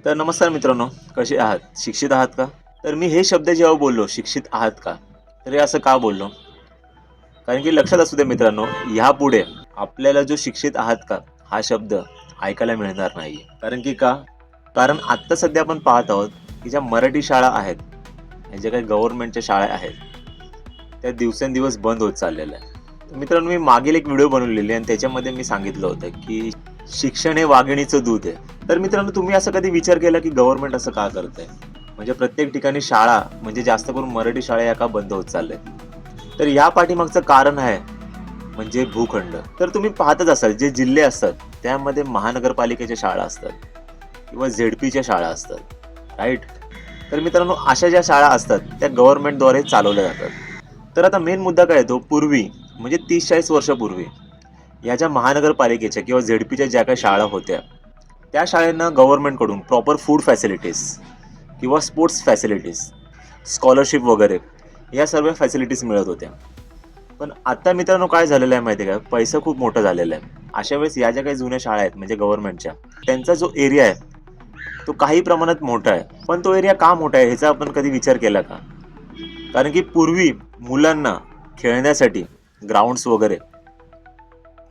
तर नमस्कार मित्रांनो, कसे आहात? शिक्षित आहात का? तर मी हे शब्द जेव्हा बोललो, शिक्षित आहात का? तर हे असं का बोललो? कारण की लक्षात असू द्या मित्रांनो, ह्यापुढे आपल्याला जो शिक्षित आहात का हा शब्द ऐकायला मिळणार नाहीये. कारण की का? कारण आत्ता सध्या आपण पाहत आहोत की ज्या मराठी शाळा आहेत, ह्या ज्या काही गव्हर्नमेंटच्या शाळा आहेत, त्या दिवसेंदिवस बंद होत चाललेल्या आहेत. तर मित्रांनो, मी मागील एक व्हिडिओ बनवलेली आणि त्याच्यामध्ये मी सांगितलं होतं की शिक्षण हे वाघिणीचं दूध आहे. तर मित्रांनो, तुम्ही असं कधी विचार केला की गव्हर्नमेंट असं का करतंय? म्हणजे प्रत्येक ठिकाणी शाळा म्हणजे जास्त करून मराठी शाळा या का बंद होत चालल्यात? तर या पाठीमागचं कारण आहे म्हणजे भूखंड. तर तुम्ही पाहतच असाल जे जिल्हे असतात त्यामध्ये महानगरपालिकेच्या शाळा असतात किंवा झेडपीच्या शाळा असतात, राईट? तर मित्रांनो, अशा ज्या शाळा असतात त्या गव्हर्नमेंटद्वारे चालवल्या जातात. तर आता मेन मुद्दा काय येतो, पूर्वी म्हणजे 30-40 वर्षापूर्वी या ज्या महानगरपालिकेच्या किंवा झेडपीच्या ज्या काही शाळा होत्या, त्या शाळांना गव्हर्नमेंटकडून प्रॉपर फूड फॅसिलिटीज किंवा स्पोर्ट्स फॅसिलिटीज, स्कॉलरशिप वगैरे या सर्व फॅसिलिटीज मिळत होत्या. पण आता मित्रांनो काय झालेलं आहे माहिती आहे का, पैसा खूप मोठा झालेला आहे. अशा वेळेस या ज्या काही जुन्या शाळा आहेत म्हणजे गव्हर्नमेंटच्या, त्यांचा जो एरिया आहे तो काही प्रमाणात मोठा आहे. पण तो एरिया का मोठा आहे ह्याचा आपण कधी विचार केला का? कारण की पूर्वी मुलांना खेळण्यासाठी ग्राउंड्स वगैरे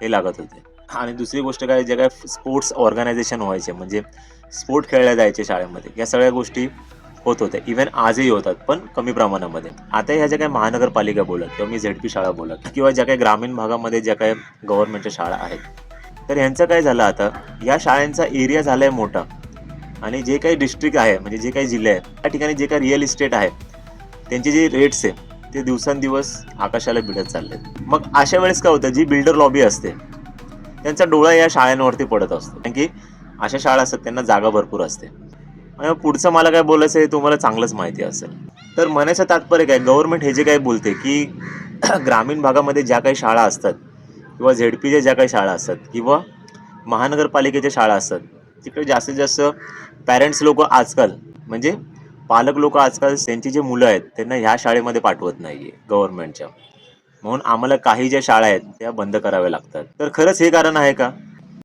हे लागत होते. आणि दुसरी गोष्ट काय, जे काय स्पोर्ट्स ऑर्गनायझेशन व्हायचे म्हणजे स्पोर्ट खेळले जायचे शाळेमध्ये, या सगळ्या गोष्टी होत होत्या. इव्हन आजही होतात पण कमी प्रमाणामध्ये. आता ह्या ज्या काही महानगरपालिका बोलत किंवा मी झेडपी शाळा बोलत किंवा ज्या काही ग्रामीण भागामध्ये ज्या काही गव्हर्नमेंटच्या शाळा आहेत, तर ह्यांचं काय झालं आता, या शाळांचा एरिया झालाय मोठा आणि जे काही डिस्ट्रिक्ट आहे म्हणजे जे काही जिल्हे आहेत त्या ठिकाणी जे काही रिअल इस्टेट आहे त्यांचे जे रेट्स आहे ते दिवसेंदिवस आकाशाला भिडत चालले. मग अशा वेळेस काय होतं, जी बिल्डर लॉबी असते त्यांचा डोळा या शाळांवरती पडत असतो. कारण की अशा शाळा असतात त्यांना जागा भरपूर असते. आणि पुढचं मला काय बोलायचं आहे तुम्हाला चांगलंच माहिती असेल. तर म्हणायचं तात्पर्य काय, गव्हर्नमेंट हे जे काही बोलते की ग्रामीण भागामध्ये ज्या काही शाळा असतात किंवा झेडपीच्या ज्या काही शाळा असतात किंवा महानगरपालिकेच्या शाळा असतात, तिकडे जास्तीत जास्त पॅरेंट्स लोक आजकाल म्हणजे पालक लोक आजकाल त्यांची जे मुलं आहेत त्यांना ह्या शाळेमध्ये पाठवत नाहीये गव्हर्नमेंटच्या. म्हणून आम्हाला काही ज्या शाळा आहेत त्या बंद कराव्या लागतात. तर खरंच हे कारण आहे का?